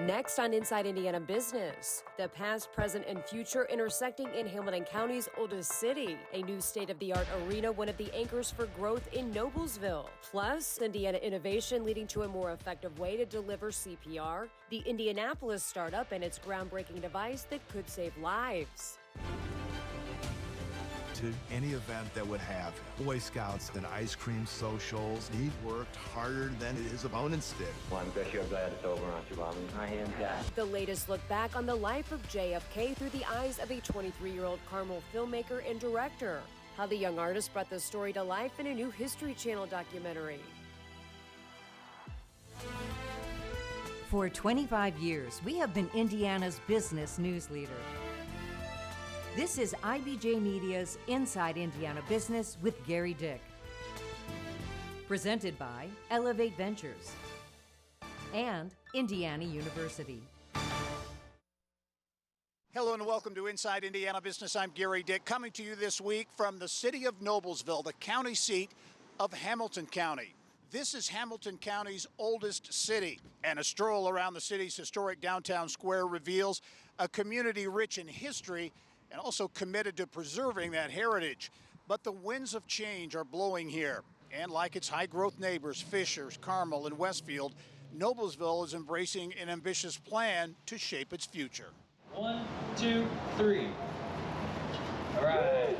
Next on Inside Indiana Business, the past, present, and future intersecting in Hamilton County's oldest city. A new state-of-the-art arena, one of the anchors for growth in Noblesville. Plus, Indiana innovation leading to a more effective way to deliver CPR. The Indianapolis startup and its groundbreaking device that could save lives. To any event that would have Boy Scouts and ice cream socials, he worked harder than his opponents did. Well, I'm sure glad it's over, aren't you, Bobby? I am, Dad. The latest look back on the life of JFK through the eyes of a 23-year-old Carmel filmmaker and director. How the young artist brought the story to life in a new History Channel documentary. For 25 years, we have been Indiana's business news leader. This is IBJ Media's Inside Indiana Business with Gerry Dick. Presented by Elevate Ventures and Indiana University. Hello and welcome to Inside Indiana Business. I'm Gerry Dick, coming to you this week from the city of Noblesville, the county seat of Hamilton County. This is Hamilton County's oldest city, and a stroll around the city's historic downtown square reveals a community rich in history and also committed to preserving that heritage. But the winds of change are blowing here. And like its high-growth neighbors, Fishers, Carmel, and Westfield, Noblesville is embracing an ambitious plan to shape its future. 1, 2, 3. All right.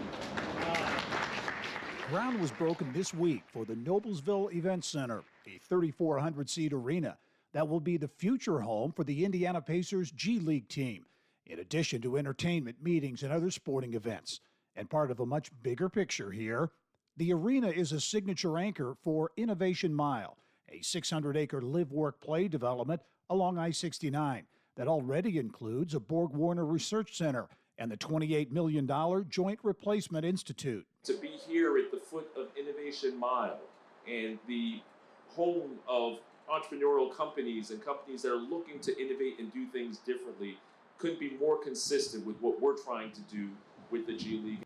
Ground was broken this week for the Noblesville Event Center, a 3,400-seat arena that will be the future home for the Indiana Pacers G League team, in addition to entertainment, meetings, and other sporting events. And part of a much bigger picture here, the arena is a signature anchor for Innovation Mile, a 600-acre live-work-play development along I-69 that already includes a Borg-Warner Research Center and the $28 million Joint Replacement Institute. To be here at the foot of Innovation Mile and the home of entrepreneurial companies and companies that are looking to innovate and do things differently couldn't be more consistent with what we're trying to do with the G League.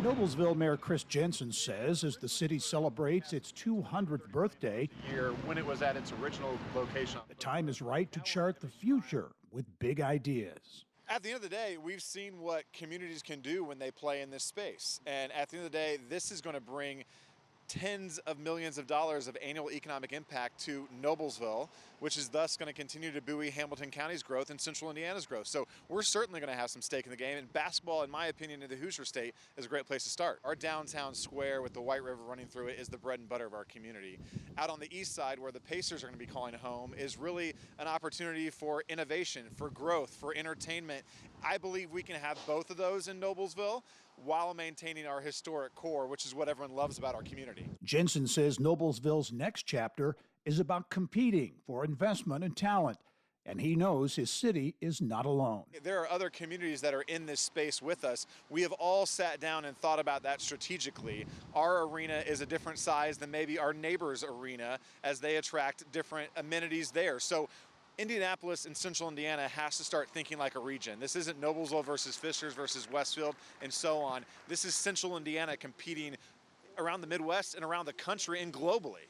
Noblesville Mayor Chris Jensen says as the city celebrates its 200th birthday, year when it was at its original location, the time is right to chart the future with big ideas. At the end of the day, we've seen what communities can do when they play in this space. And at the end of the day, this is going to bring tens of millions of dollars of annual economic impact to Noblesville, which is thus going to continue to buoy Hamilton County's growth and Central Indiana's growth. So we're certainly going to have some stake in the game, and basketball, in my opinion, in the Hoosier State is a great place to start. Our downtown square with the White River running through it is the bread and butter of our community. Out on the east side, where the Pacers are going to be calling home, is really an opportunity for innovation, for growth, for entertainment. I believe we can have both of those in Noblesville while maintaining our historic core, which is what everyone loves about our community. Jensen says Noblesville's next chapter is about competing for investment and talent, and he knows his city is not alone. There are other communities that are in this space with us. We have all sat down and thought about that strategically. Our arena is a different size than maybe our neighbor's arena as they attract different amenities there. So Indianapolis and Central Indiana has to start thinking like a region. This isn't Noblesville versus Fishers versus Westfield and so on. This is Central Indiana competing around the Midwest and around the country and globally.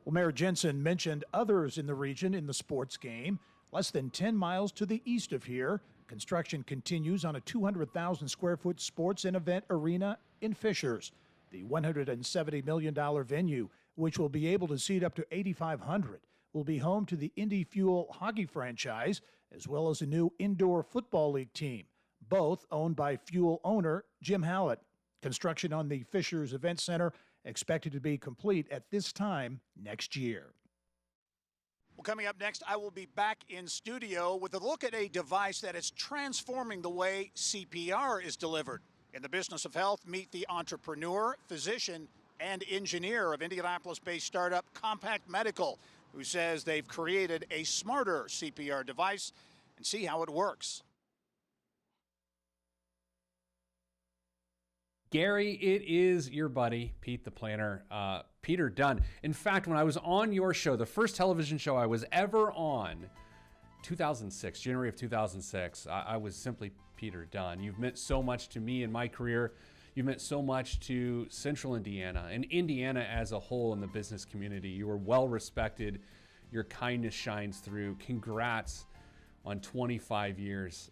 Well, Mayor Jensen mentioned others in the region in the sports game. Less than 10 miles to the east of here, construction continues on a 200,000 square foot sports and event arena in Fishers. The $170 million venue, which will be able to seat up to 8,500, will be home to the Indy Fuel hockey franchise, as well as a new indoor football league team, both owned by Fuel owner Jim Hallett. Construction on the Fishers Event Center expected to be complete at this time next year. Well, coming up next, I will be back in studio with a look at a device that is transforming the way CPR is delivered. In the business of health, meet the entrepreneur, physician, and engineer of Indianapolis-based startup Compact Medical, who says they've created a smarter CPR device, and see how it works. Gerry, it is your buddy, Pete the Planner, Peter Dunn. In fact, when I was on your show, the first television show I was ever on, 2006, January of 2006, I was simply Peter Dunn. You've meant so much to me in my career. You've meant so much to Central Indiana and Indiana as a whole in the business community. You were well respected. your kindness shines through. Congrats on 25 years.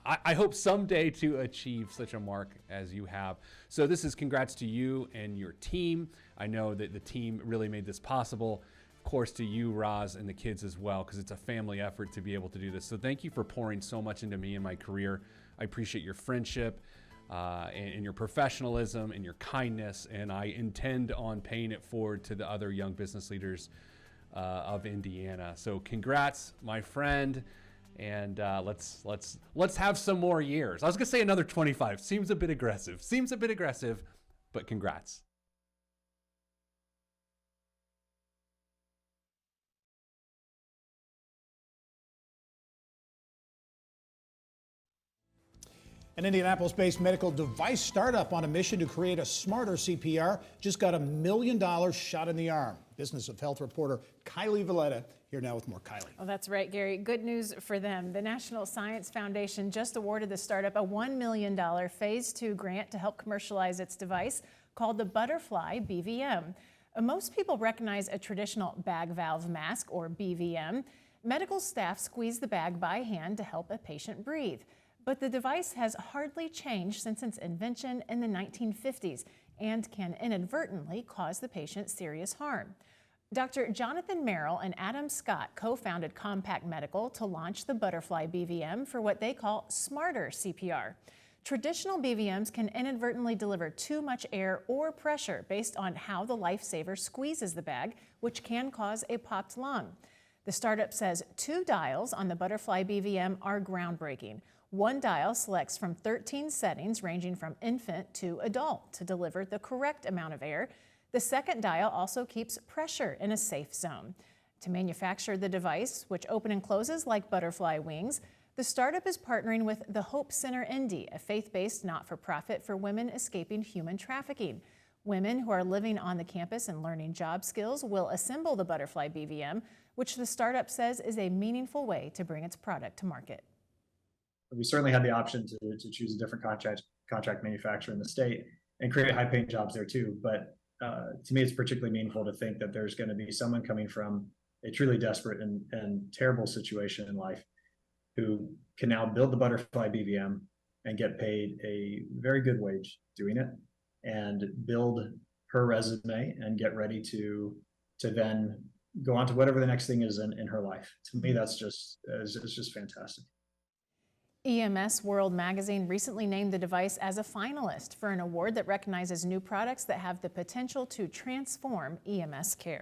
I hope someday to achieve such a mark as you have. So this is congrats to you and your team. I know that the team really made this possible. Of course, to you, Roz, and the kids as well, because it's a family effort to be able to do this. So thank you for pouring so much into me and my career. I appreciate your friendship and your professionalism and your kindness, and I intend on paying it forward to the other young business leaders of Indiana. So congrats, my friend. And let's have some more years. I was gonna say another 25. Seems a bit aggressive, but congrats. An Indianapolis-based medical device startup on a mission to create a smarter CPR just got $1 million shot in the arm. Business of Health reporter Kylie Valletta here now with more. Kylie. Well, that's right, Gary. Good news for them. The National Science Foundation just awarded the startup a $1 million Phase 2 grant to help commercialize its device called the Butterfly BVM. Most people recognize a traditional bag valve mask, or BVM. Medical staff squeeze the bag by hand to help a patient breathe. But the device has hardly changed since its invention in the 1950s and can inadvertently cause the patient serious harm. Dr. Jonathan Merrill and Adam Scott co-founded Compact Medical to launch the Butterfly BVM for what they call smarter CPR. Traditional BVMs can inadvertently deliver too much air or pressure based on how the lifesaver squeezes the bag, which can cause a popped lung. The startup says 2 dials on the Butterfly BVM are groundbreaking. One dial selects from 13 settings ranging from infant to adult to deliver the correct amount of air. The second dial also keeps pressure in a safe zone. To manufacture the device, which opens and closes like butterfly wings, the startup is partnering with the Hope Center Indy, a faith-based not-for-profit for women escaping human trafficking. Women who are living on the campus and learning job skills will assemble the Butterfly BVM, which the startup says is a meaningful way to bring its product to market. We certainly had the option to choose a different contract manufacturer in the state and create high-paying jobs there too. But to me, it's particularly meaningful to think that there's going to be someone coming from a truly desperate and terrible situation in life who can now build the Butterfly BVM and get paid a very good wage doing it and build her resume and get ready to then go on to whatever the next thing is in her life. To me, that's just fantastic. EMS World Magazine recently named the device as a finalist for an award that recognizes new products that have the potential to transform EMS care.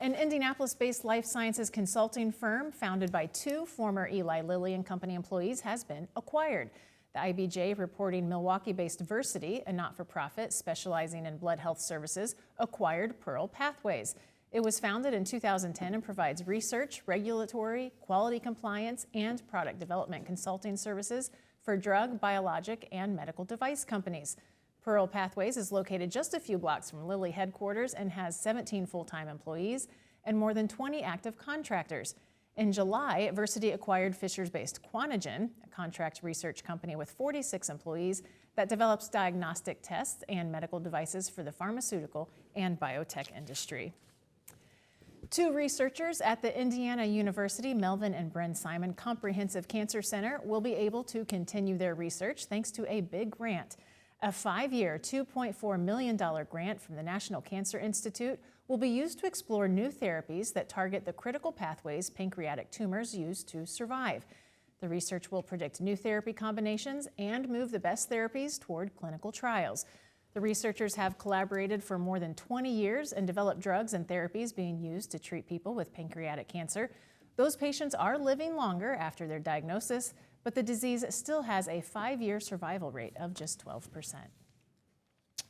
An Indianapolis-based life sciences consulting firm founded by 2 former Eli Lilly and Company employees has been acquired. The IBJ reporting Milwaukee-based Versity, a not-for-profit specializing in blood health services, acquired Pearl Pathways. It was founded in 2010 and provides research, regulatory, quality compliance, and product development consulting services for drug, biologic, and medical device companies. Pearl Pathways is located just a few blocks from Lilly headquarters and has 17 full-time employees and more than 20 active contractors. In July, Versity acquired Fishers-based Quantigen, a contract research company with 46 employees that develops diagnostic tests and medical devices for the pharmaceutical and biotech industry. 2 researchers at the Indiana University Melvin and Bryn Simon Comprehensive Cancer Center will be able to continue their research thanks to a big grant. A 5-year, $2.4 million grant from the National Cancer Institute will be used to explore new therapies that target the critical pathways pancreatic tumors use to survive. The research will predict new therapy combinations and move the best therapies toward clinical trials. The researchers have collaborated for more than 20 years and developed drugs and therapies being used to treat people with pancreatic cancer. Those patients are living longer after their diagnosis, but the disease still has a 5-year survival rate of just 12%.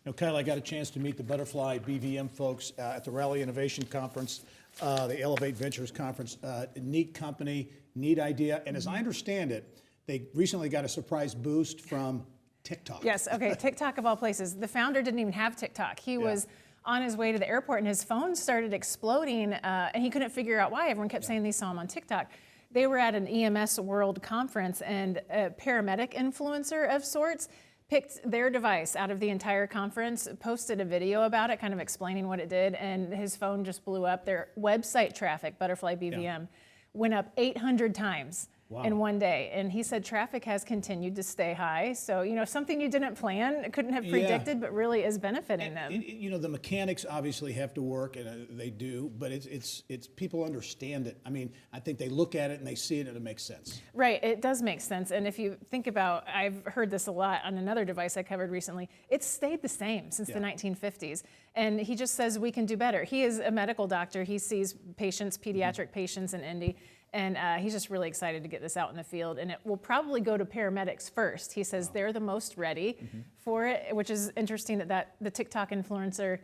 Now, Kyle, I got a chance to meet the Butterfly BVM folks at the Raleigh Innovation Conference, the Elevate Ventures Conference. Neat company, neat idea, and as I understand it, they recently got a surprise boost from TikTok. Yes, okay, TikTok of all places. The founder didn't even have TikTok. He was on his way to the airport and his phone started exploding and he couldn't figure out why. Everyone kept saying they saw him on TikTok. They were at an EMS World Conference and a paramedic influencer of sorts picked their device out of the entire conference, posted a video about it, kind of explaining what it did, and his phone just blew up. Their website traffic, Butterfly BVM, went up 800 times. Wow. In one day. And he said traffic has continued to stay high. So, you know, something you didn't plan, couldn't have predicted, but really is benefiting them. You know, the mechanics obviously have to work, and they do, but it's people understand it. I mean, I think they look at it and they see it and it makes sense. Right, it does make sense. And if you think about, I've heard this a lot on another device I covered recently, it's stayed the same since the 1950s. And he just says we can do better. He is a medical doctor. He sees patients, pediatric patients in Indy. And he's just really excited to get this out in the field. And it will probably go to paramedics first. He says they're the most ready for it, which is interesting that the TikTok influencer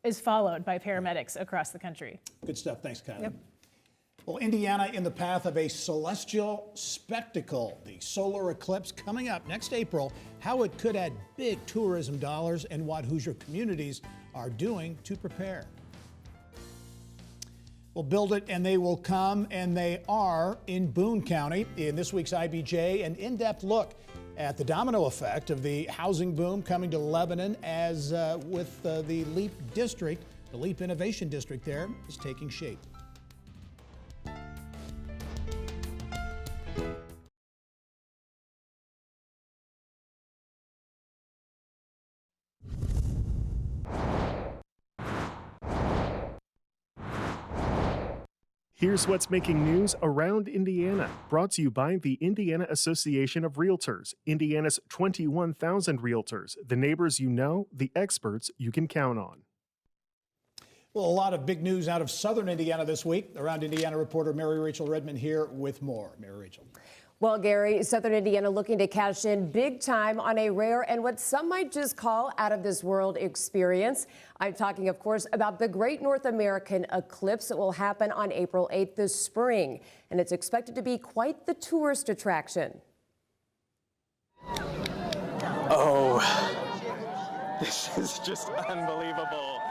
is followed by paramedics across the country. Good stuff. Thanks, Kylie. Yep. Well, Indiana in the path of a celestial spectacle. The solar eclipse coming up next April. How it could add big tourism dollars and what Hoosier communities are doing to prepare. We'll build it and they will come, and they are in Boone County. In this week's IBJ, an in-depth look at the domino effect of the housing boom coming to Lebanon as with the LEAP district, the LEAP Innovation District there is taking shape. Here's what's making news around Indiana, brought to you by the Indiana Association of Realtors, Indiana's 21,000 realtors, the neighbors you know, the experts you can count on. Well, a lot of big news out of southern Indiana this week. Around Indiana reporter Mary Rachel Redmond here with more. Mary Rachel. Well, Gary, southern Indiana looking to cash in big time on a rare and what some might just call out of this world experience. I'm talking, of course, about the Great North American Eclipse that will happen on April 8th this spring. And it's expected to be quite the tourist attraction. Oh, this is just unbelievable.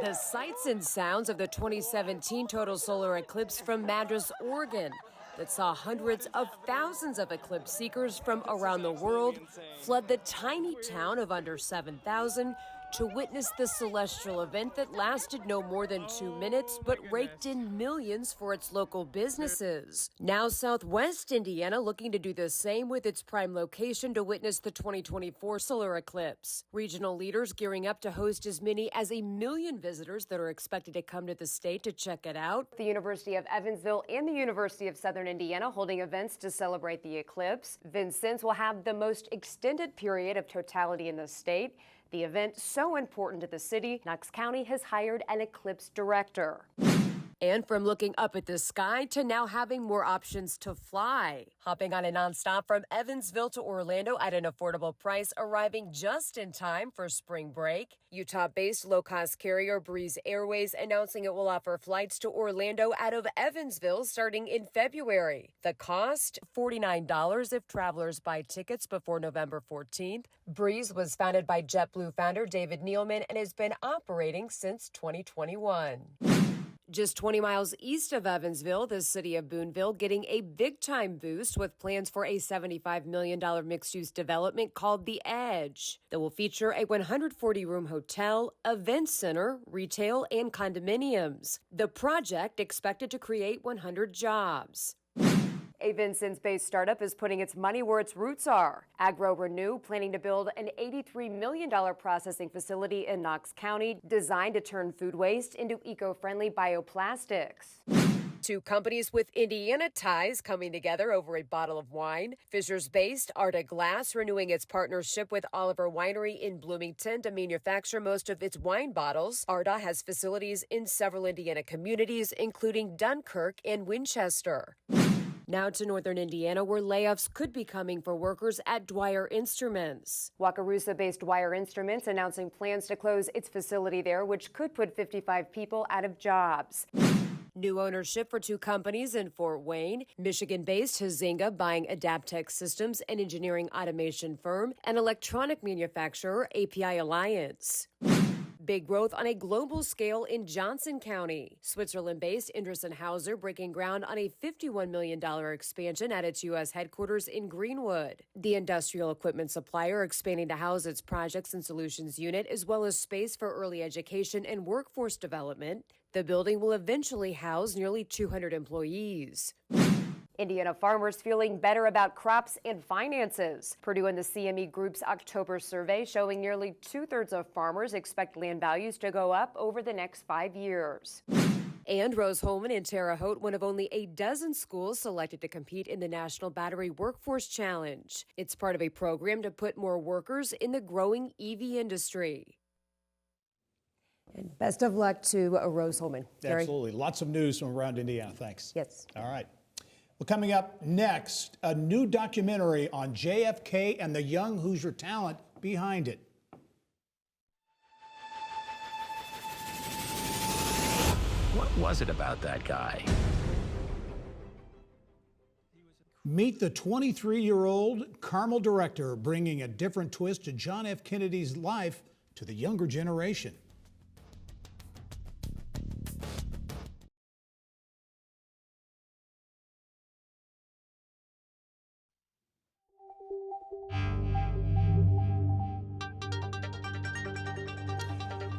The sights and sounds of the 2017 total solar eclipse from Madras, Oregon, that saw hundreds of thousands of eclipse seekers from around the world flood the tiny town of under 7,000 to witness the celestial event that lasted no more than 2 minutes but raked in millions for its local businesses. Now Southwest Indiana looking to do the same with its prime location to witness the 2024 solar eclipse. Regional leaders gearing up to host as many as 1 million visitors that are expected to come to the state to check it out. The University of Evansville and the University of Southern Indiana holding events to celebrate the eclipse. Vincennes will have the most extended period of totality in the state. The event so important to the city, Knox County has hired an eclipse director. And from looking up at the sky to now having more options to fly. Hopping on a nonstop from Evansville to Orlando at an affordable price, arriving just in time for spring break. Utah-based low-cost carrier Breeze Airways announcing it will offer flights to Orlando out of Evansville starting in February. The cost, $49 if travelers buy tickets before November 14th. Breeze was founded by JetBlue founder David Neeleman and has been operating since 2021. Just 20 miles east of Evansville, the city of Booneville getting a big-time boost with plans for a $75 million mixed-use development called The Edge that will feature a 140-room hotel, event center, retail, and condominiums. The project expected to create 100 jobs. A Vincennes-based startup is putting its money where its roots are. AgroRenew planning to build an $83 million processing facility in Knox County designed to turn food waste into eco-friendly bioplastics. Two companies with Indiana ties coming together over a bottle of wine. Fishers-based Arta Glass renewing its partnership with Oliver Winery in Bloomington to manufacture most of its wine bottles. Arta has facilities in several Indiana communities, including Dunkirk and Winchester. Now to northern Indiana, where layoffs could be coming for workers at Dwyer Instruments. Wakarusa-based Dwyer Instruments announcing plans to close its facility there, which could put 55 people out of jobs. New ownership for two companies in Fort Wayne. Michigan-based Huizenga buying Adaptec Systems, an engineering automation firm, and electronic manufacturer API Alliance. big growth on a global scale in Johnson County. Switzerland-based Inderson Hauser breaking ground on a $51 million expansion at its U.S. headquarters in Greenwood. The industrial equipment supplier expanding to house its projects and solutions unit, as well as space for early education and workforce development. The building will eventually house nearly 200 employees. Indiana farmers feeling better about crops and finances. Purdue and the CME Group's October survey showing nearly 2/3 of farmers expect land values to go up over the next 5 years. And Rose Holman in Terre Haute, one of only a dozen schools selected to compete in the National Battery Workforce Challenge. It's part of a program to put more workers in the growing EV industry. And best of luck to Rose Holman. Gerry? Absolutely. Lots of news from around Indiana. Thanks. Yes. All right. Well, coming up next, a new documentary on JFK and the young Hoosier talent behind it. What was it about that guy? Meet the 23-year-old Carmel director bringing a different twist to John F. Kennedy's life to the younger generation.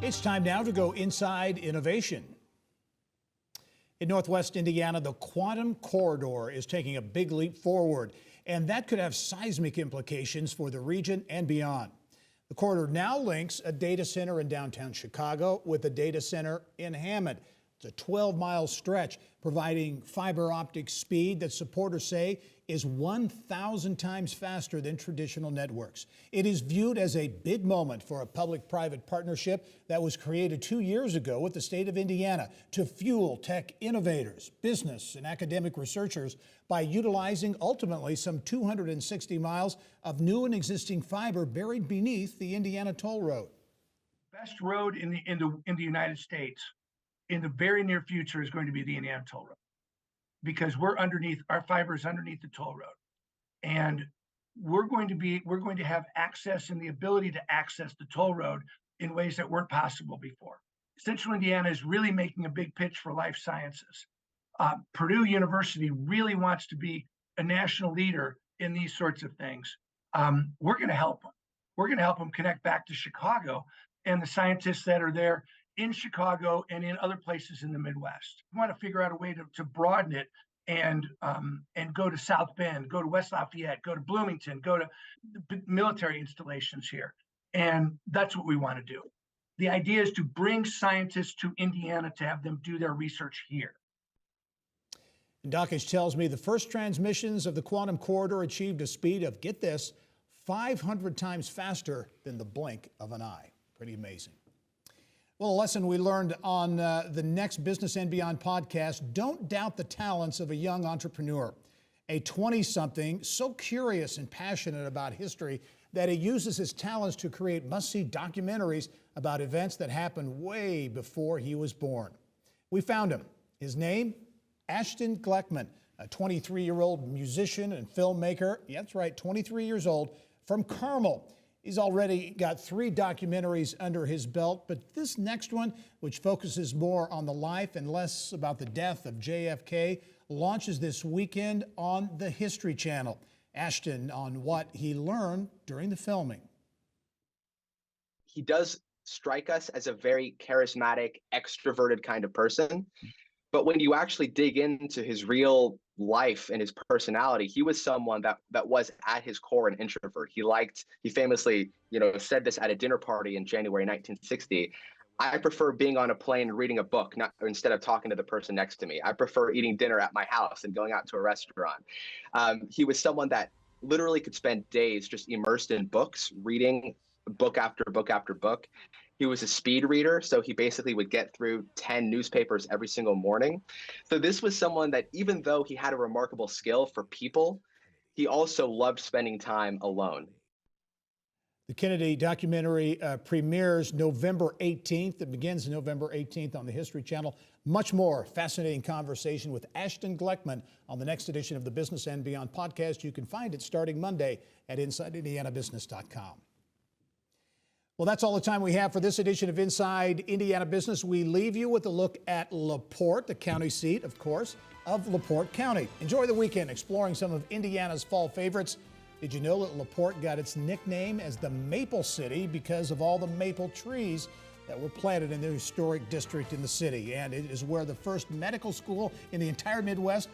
It's time now to go inside innovation. In Northwest Indiana, the quantum corridor is taking a big leap forward, and that could have seismic implications for the region and beyond. The corridor now links a data center in downtown Chicago with a data center in Hammond. It's a 12-mile stretch, providing fiber optic speed that supporters say is 1,000 times faster than traditional networks. It is viewed as a big moment for a public-private partnership that was created 2 years ago with the state of Indiana to fuel tech innovators, business, and academic researchers by utilizing ultimately some 260 miles of new and existing fiber buried beneath the Indiana Toll Road. Best road in the United States in the very near future is going to be the Indiana Toll Road, because our fiber is underneath the toll road, and we're going to have access and the ability to access the toll road in ways that weren't possible before. Central Indiana is really making a big pitch for life sciences. Purdue University really wants to be a national leader in these sorts of things. We're going to help them. We're going to help them connect back to Chicago and the scientists that are there in Chicago and in other places in the Midwest. We want to figure out a way to broaden it and go to South Bend, go to West Lafayette, go to Bloomington, go to military installations here. And that's what we want to do. The idea is to bring scientists to Indiana to have them do their research here. Dockage tells me the first transmissions of the quantum corridor achieved a speed of, get this, 500 times faster than the blink of an eye. Pretty amazing. Well, a lesson we learned on the next Business and Beyond podcast: don't doubt the talents of a young entrepreneur. A 20-something so curious and passionate about history that he uses his talents to create must-see documentaries about events that happened way before he was born. We found him. His name, Ashton Gleckman, a 23-year-old musician and filmmaker. Yeah, that's right, 23 years old, from Carmel. He's already got 3 documentaries under his belt, but this next one, which focuses more on the life and less about the death of JFK, launches this weekend on the History Channel. Ashton on what he learned during the filming. He does strike us as a very charismatic, extroverted kind of person. But when you actually dig into his real life and his personality, he was someone that was at his core an introvert. He famously, said this at a dinner party in January 1960. I prefer being on a plane and reading a book, instead of talking to the person next to me. I prefer eating dinner at my house and going out to a restaurant. He was someone that literally could spend days just immersed in books, reading book after book after book. He was a speed reader, so he basically would get through 10 newspapers every single morning. So this was someone that, even though he had a remarkable skill for people, he also loved spending time alone. The Kennedy documentary premieres November 18th. It begins November 18th on the History Channel. Much more fascinating conversation with Ashton Gleckman on the next edition of the Business and Beyond podcast. You can find it starting Monday at InsideIndianaBusiness.com. Well, that's all the time we have for this edition of Inside Indiana Business. We leave you with a look at LaPorte, the county seat, of course, of LaPorte County. Enjoy the weekend exploring some of Indiana's fall favorites. Did you know that LaPorte got its nickname as the Maple City because of all the maple trees that were planted in the historic district in the city? And it is where the first medical school in the entire Midwest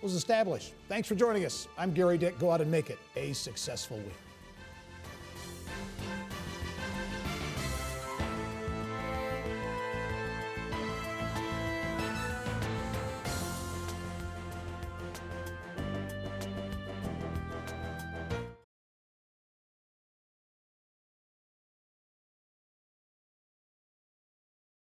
was established. Thanks for joining us. I'm Gerry Dick. Go out and make it a successful week.